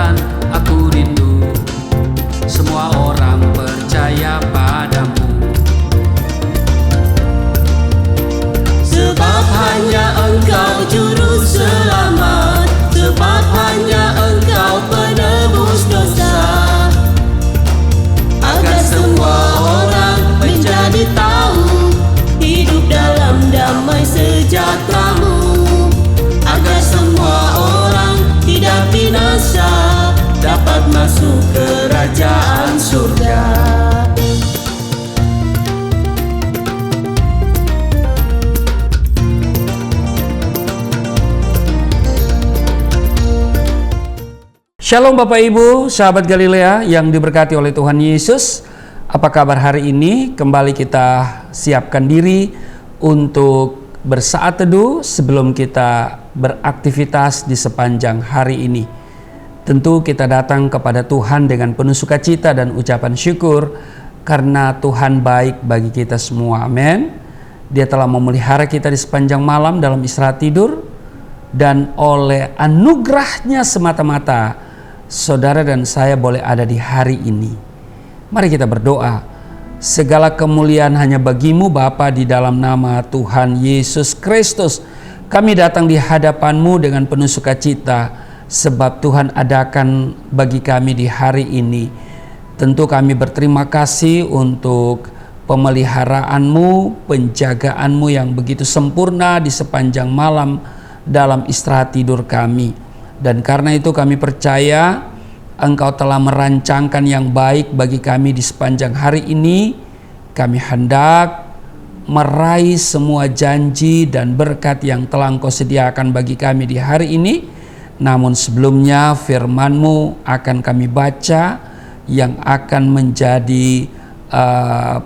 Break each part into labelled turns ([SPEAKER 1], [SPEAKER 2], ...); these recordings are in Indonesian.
[SPEAKER 1] Tuhan, aku rindu semua orang percaya padamu. Sebab hanya Engkau juru selamat, sebab hanya Engkau penebus dosa, agar semua orang menjadi tahu hidup dalam damai sejahtera-Mu, agar semua orang tidak binasa, dapat masuk kerajaan surga.
[SPEAKER 2] Shalom Bapak Ibu, sahabat Galilea yang diberkati oleh Tuhan Yesus. Apa kabar hari ini? Kembali kita siapkan diri untuk bersaat teduh sebelum kita beraktivitas di sepanjang hari ini. Tentu kita datang kepada Tuhan dengan penuh sukacita dan ucapan syukur karena Tuhan baik bagi kita semua. Amin. Dia telah memelihara kita di sepanjang malam dalam istirahat tidur, dan oleh anugerahnya semata-mata saudara dan saya boleh ada di hari ini. Mari kita berdoa. Segala kemuliaan hanya bagi-Mu Bapa, di dalam nama Tuhan Yesus Kristus. Kami datang di hadapan-Mu dengan penuh sukacita, sebab Tuhan adakan bagi kami di hari ini. Tentu kami berterima kasih untuk pemeliharaan-Mu, penjagaan-Mu yang begitu sempurna di sepanjang malam dalam istirahat tidur kami. Dan karena itu kami percaya Engkau telah merancangkan yang baik bagi kami di sepanjang hari ini. Kami hendak meraih semua janji dan berkat yang telah Engkau sediakan bagi kami di hari ini. Namun sebelumnya firman-Mu akan kami baca, yang akan menjadi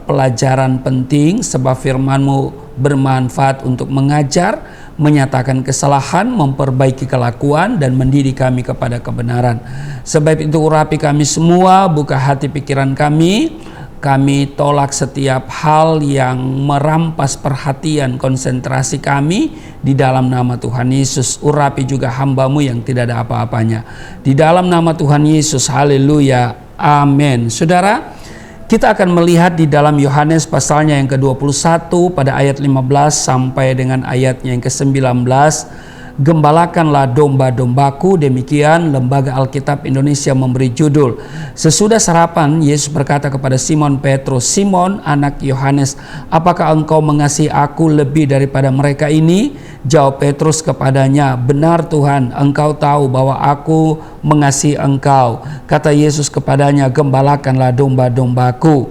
[SPEAKER 2] pelajaran penting, sebab firman-Mu bermanfaat untuk mengajar, menyatakan kesalahan, memperbaiki kelakuan, dan mendidik kami kepada kebenaran. Sebab itu urapi kami semua, buka hati pikiran kami. Kami tolak setiap hal yang merampas perhatian konsentrasi kami di dalam nama Tuhan Yesus. Urapi juga hamba-Mu yang tidak ada apa-apanya. Di dalam nama Tuhan Yesus, haleluya, amin. Saudara, kita akan melihat di dalam Yohanes pasalnya yang ke-21 pada ayat 15 sampai dengan ayatnya yang ke-19. Gembalakanlah domba-dombaku, demikian Lembaga Alkitab Indonesia memberi judul. Sesudah sarapan, Yesus berkata kepada Simon Petrus, "Simon, anak Yohanes, apakah engkau mengasihi aku lebih daripada mereka ini?" Jawab Petrus kepadanya, "Benar Tuhan, engkau tahu bahwa aku mengasihi engkau." Kata Yesus kepadanya, "Gembalakanlah domba-dombaku."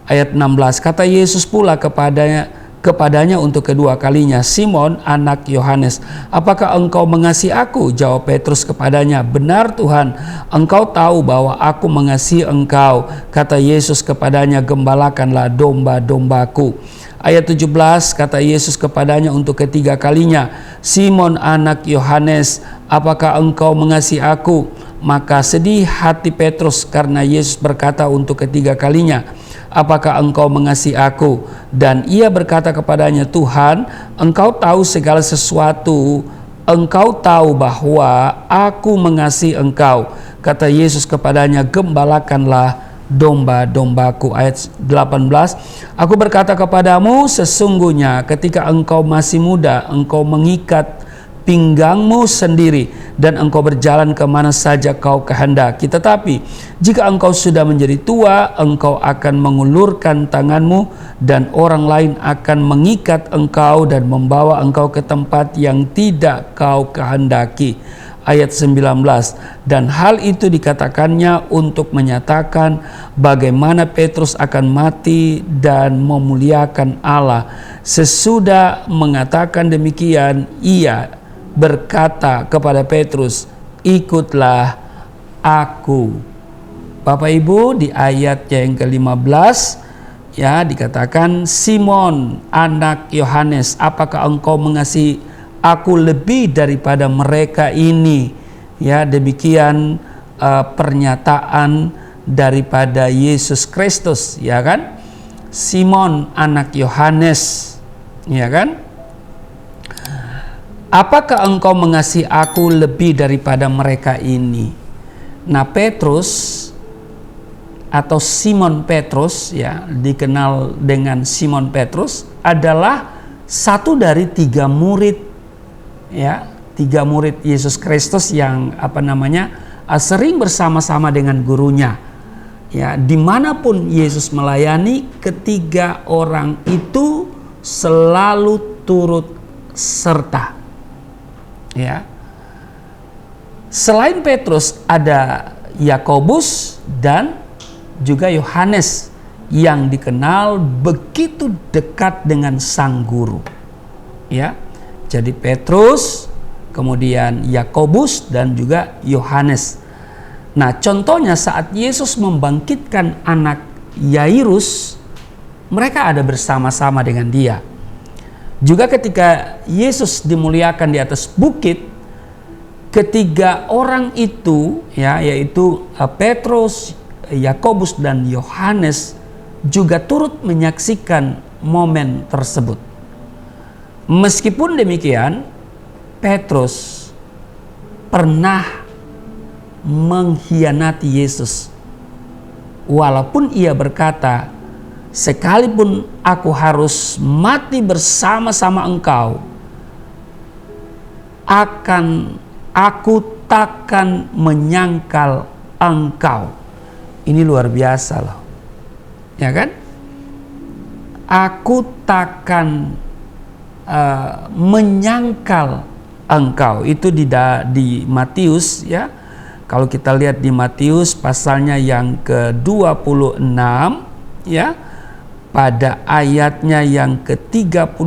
[SPEAKER 2] Ayat 16, kata Yesus pula kepadanya untuk kedua kalinya, "Simon, anak Yohanes, apakah engkau mengasihi aku?" Jawab Petrus kepadanya, "Benar Tuhan, engkau tahu bahwa aku mengasihi engkau." Kata Yesus kepadanya, "Gembalakanlah domba-dombaku." Ayat 17, kata Yesus kepadanya untuk ketiga kalinya, "Simon, anak Yohanes, apakah engkau mengasihi aku?" Maka sedih hati Petrus karena Yesus berkata untuk ketiga kalinya, "Apakah engkau mengasihi aku?" Dan ia berkata kepadanya, "Tuhan, engkau tahu segala sesuatu. Engkau tahu bahwa aku mengasihi engkau." Kata Yesus kepadanya, "Gembalakanlah domba-dombaku." Ayat 18, "Aku berkata kepadamu, sesungguhnya ketika engkau masih muda, engkau mengikat pinggangmu sendiri, dan engkau berjalan kemana saja kau kehendaki. Tetapi jika engkau sudah menjadi tua, engkau akan mengulurkan tanganmu, dan orang lain akan mengikat engkau dan membawa engkau ke tempat yang tidak kau kehendaki." Ayat 19, dan hal itu dikatakannya untuk menyatakan bagaimana Petrus akan mati dan memuliakan Allah. Sesudah mengatakan demikian, ia berkata kepada Petrus, "Ikutlah aku." Bapak Ibu, di ayatnya yang ke-15 ya dikatakan, "Simon, anak Yohanes, apakah engkau mengasihi aku lebih daripada mereka ini?" Ya, demikian pernyataan daripada Yesus Kristus, ya kan? Simon, anak Yohanes, ya kan? "Apakah engkau mengasihi aku lebih daripada mereka ini?" Nah, Petrus atau Simon Petrus, ya, dikenal dengan Simon Petrus, adalah satu dari 3 murid, ya, 3 murid Yesus Kristus yang sering bersama-sama dengan gurunya. Ya, dimanapun Yesus melayani, ketiga orang itu selalu turut serta. Ya. Selain Petrus ada Yakobus dan juga Yohanes yang dikenal begitu dekat dengan sang guru. Ya. Jadi Petrus, kemudian Yakobus dan juga Yohanes. Nah, contohnya saat Yesus membangkitkan anak Yairus, mereka ada bersama-sama dengan dia. Juga ketika Yesus dimuliakan di atas bukit, ketiga orang itu, ya, yaitu Petrus, Yakobus dan Yohanes juga turut menyaksikan momen tersebut. Meskipun demikian, Petrus pernah mengkhianati Yesus. Walaupun ia berkata, "Sekalipun aku harus mati bersama-sama engkau, aku takkan menyangkal engkau." Ini luar biasa loh. Ya kan? Aku takkan menyangkal engkau. Itu di Matius, ya. Kalau kita lihat di Matius pasalnya yang ke-26, ya, pada ayatnya yang ke-35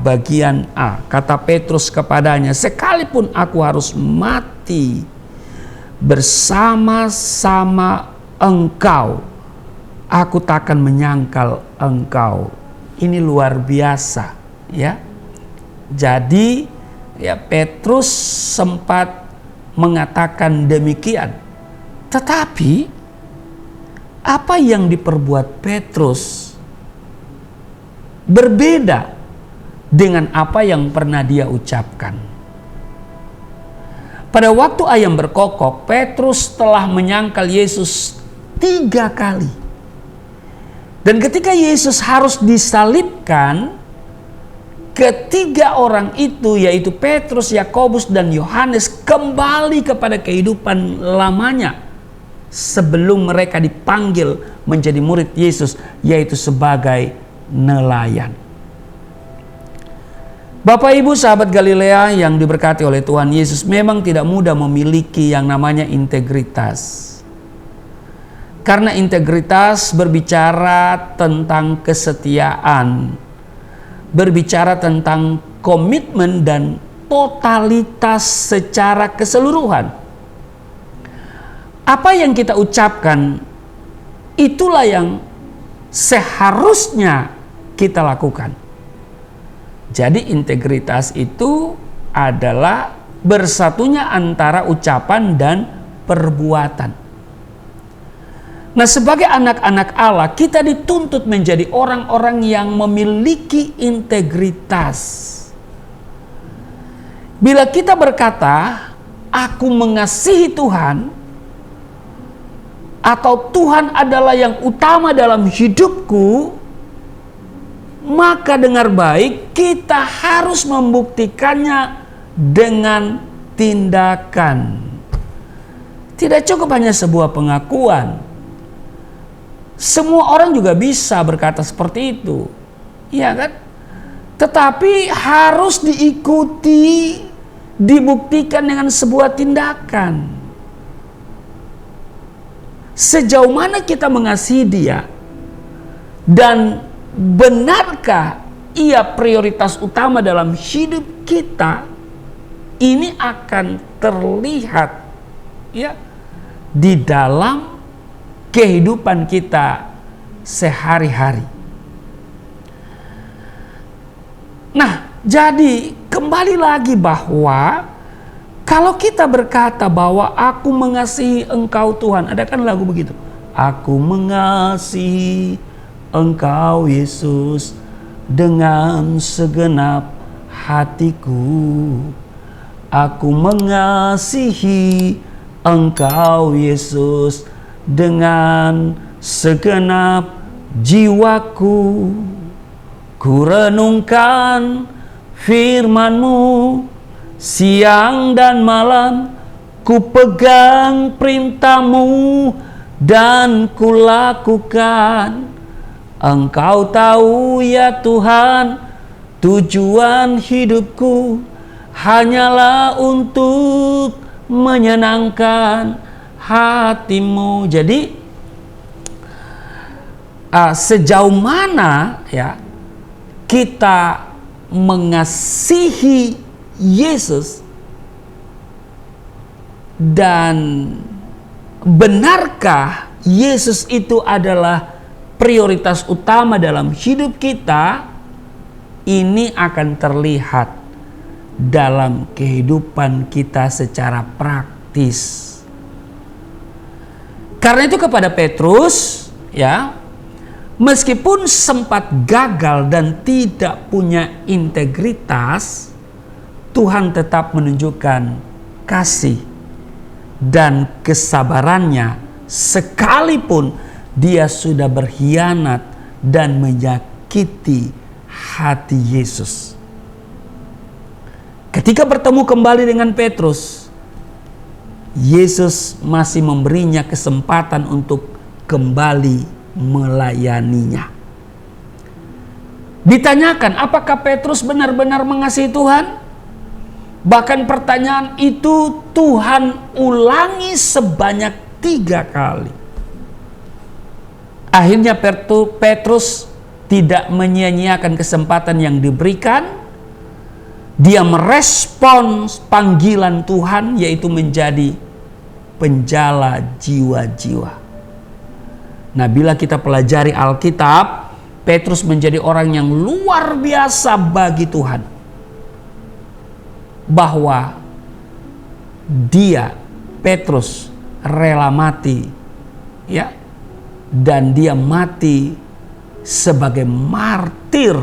[SPEAKER 2] bagian A, kata Petrus kepadanya, "Sekalipun aku harus mati bersama-sama engkau, aku takkan menyangkal engkau." Ini luar biasa, ya. Jadi, ya, Petrus sempat mengatakan demikian. Tetapi apa yang diperbuat Petrus berbeda dengan apa yang pernah dia ucapkan. Pada waktu ayam berkokok, Petrus telah menyangkal Yesus 3 kali. Dan ketika Yesus harus disalibkan, ketiga orang itu, yaitu Petrus, Yakobus dan Yohanes, kembali kepada kehidupan lamanya sebelum mereka dipanggil menjadi murid Yesus, yaitu sebagai nelayan. Bapak Ibu sahabat Galilea yang diberkati oleh Tuhan Yesus, memang tidak mudah memiliki yang namanya integritas. Karena integritas berbicara tentang kesetiaan, berbicara tentang komitmen dan totalitas secara keseluruhan. Apa yang kita ucapkan, itulah yang seharusnya kita lakukan. Jadi integritas itu adalah bersatunya antara ucapan dan perbuatan. Nah, sebagai anak-anak Allah, kita dituntut menjadi orang-orang yang memiliki integritas. Bila kita berkata, "Aku mengasihi Tuhan," atau "Tuhan adalah yang utama dalam hidupku," maka dengar baik, kita harus membuktikannya dengan tindakan. Tidak cukup hanya sebuah pengakuan. Semua orang juga bisa berkata seperti itu, ya kan? Tetapi harus diikuti, dibuktikan dengan sebuah tindakan. Sejauh mana kita mengasihi dia, dan benarkah ia prioritas utama dalam hidup kita, ini akan terlihat, ya, di dalam kehidupan kita sehari-hari. Nah, jadi kembali lagi bahwa kalau kita berkata bahwa aku mengasihi engkau Tuhan, ada kan lagu begitu, "Aku mengasihi engkau Yesus dengan segenap hatiku, aku mengasihi Engkau Yesus dengan segenap jiwaku. Ku renungkan firman-Mu siang dan malam, ku pegang perintah-Mu dan ku lakukan. Engkau tahu ya Tuhan, tujuan hidupku hanyalah untuk menyenangkan hati-Mu. Jadi sejauh mana ya kita mengasihi Yesus, dan benarkah Yesus itu adalah prioritas utama dalam hidup kita, ini akan terlihat dalam kehidupan kita secara praktis. Karena itu kepada Petrus, ya, meskipun sempat gagal dan tidak punya integritas, Tuhan tetap menunjukkan kasih dan kesabarannya sekalipun dia sudah berkhianat dan menyakiti hati Yesus. Ketika bertemu kembali dengan Petrus, Yesus masih memberinya kesempatan untuk kembali melayaninya. Ditanyakan, apakah Petrus benar-benar mengasihi Tuhan? Bahkan pertanyaan itu Tuhan ulangi sebanyak 3 kali. Akhirnya Petrus tidak menyia-nyiakan kesempatan yang diberikan. Dia merespon panggilan Tuhan, yaitu menjadi penjala jiwa-jiwa. Nah, bila kita pelajari Alkitab, Petrus menjadi orang yang luar biasa bagi Tuhan. Bahwa Petrus rela mati, ya, dan dia mati sebagai martir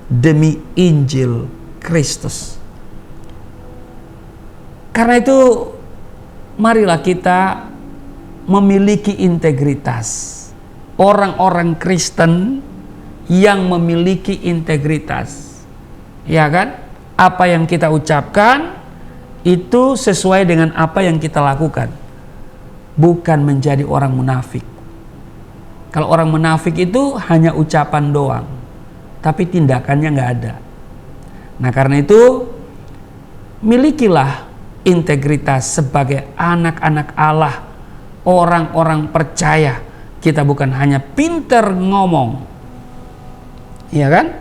[SPEAKER 2] demi Injil Kristus. Karena itu marilah kita memiliki integritas. Orang-orang Kristen yang memiliki integritas, ya kan? Apa yang kita ucapkan itu sesuai dengan apa yang kita lakukan, bukan menjadi orang munafik. Kalau orang munafik itu hanya ucapan doang, tapi tindakannya nggak ada. Nah, karena itu milikilah integritas sebagai anak-anak Allah, orang-orang percaya. Kita bukan hanya pinter ngomong, ya kan?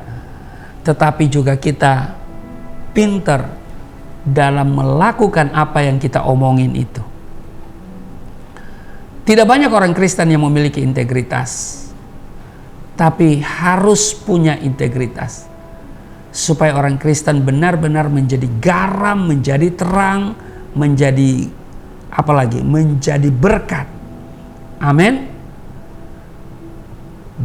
[SPEAKER 2] Tetapi juga kita pinter dalam melakukan apa yang kita omongin itu. Tidak banyak orang Kristen yang memiliki integritas, tapi harus punya integritas supaya orang Kristen benar-benar menjadi garam, menjadi terang, menjadi apalagi menjadi berkat. Amin.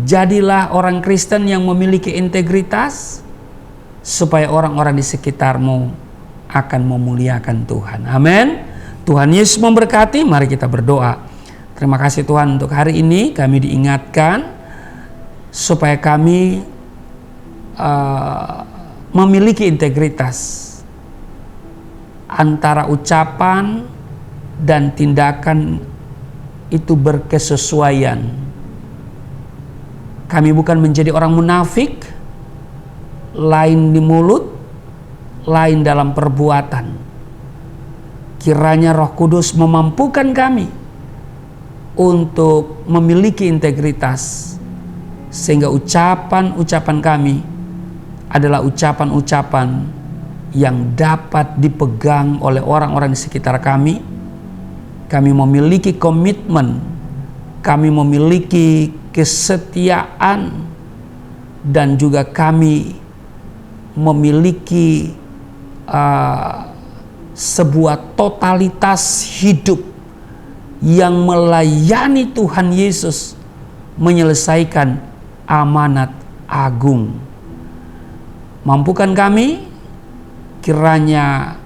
[SPEAKER 2] Jadilah orang Kristen yang memiliki integritas supaya orang-orang di sekitarmu akan memuliakan Tuhan. Amin. Tuhan Yesus memberkati. Mari kita berdoa. Terima kasih Tuhan untuk hari ini kami diingatkan supaya kami memiliki integritas antara ucapan dan tindakan itu berkesesuaian. Kami bukan menjadi orang munafik, lain di mulut, lain dalam perbuatan. Kiranya Roh Kudus memampukan kami untuk memiliki integritas, sehingga ucapan-ucapan kami adalah ucapan-ucapan yang dapat dipegang oleh orang-orang di sekitar kami. Kami memiliki komitmen, kami memiliki kesetiaan, dan juga kami memiliki sebuah totalitas hidup yang melayani Tuhan Yesus, menyelesaikan amanat agung. Mampukan kami kiranya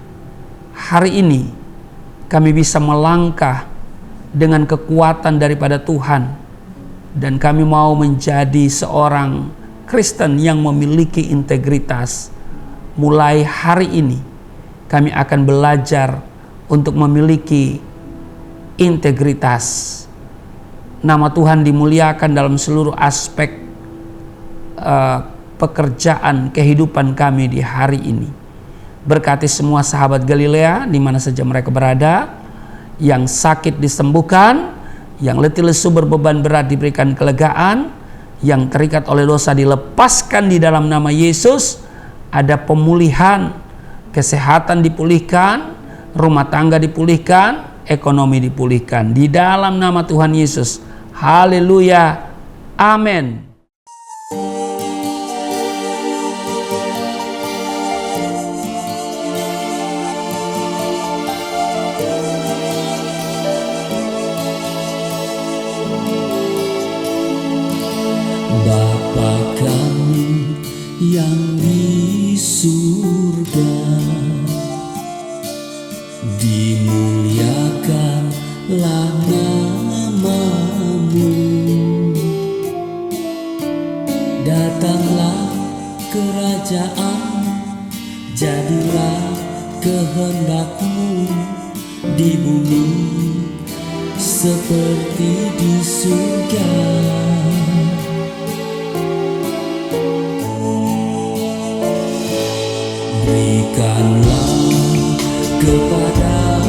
[SPEAKER 2] hari ini kami bisa melangkah dengan kekuatan daripada Tuhan, dan kami mau menjadi seorang Kristen yang memiliki integritas. Mulai hari ini kami akan belajar untuk memiliki integritas. Nama Tuhan dimuliakan dalam seluruh aspek pekerjaan kehidupan kami di hari ini. Berkati semua sahabat Galilea di mana saja mereka berada, yang sakit disembuhkan, yang letih lesu berbeban berat diberikan kelegaan, yang terikat oleh dosa dilepaskan di dalam nama Yesus. Ada pemulihan, kesehatan dipulihkan, rumah tangga dipulihkan, ekonomi dipulihkan di dalam nama Tuhan Yesus. Haleluya, amin.
[SPEAKER 1] Bapa kami yang di surga, dimuliakanlah nama-Mu. Datanglah kerajaan, jadilah kehendak-Mu di bumi seperti di surga. Berikanlah kepada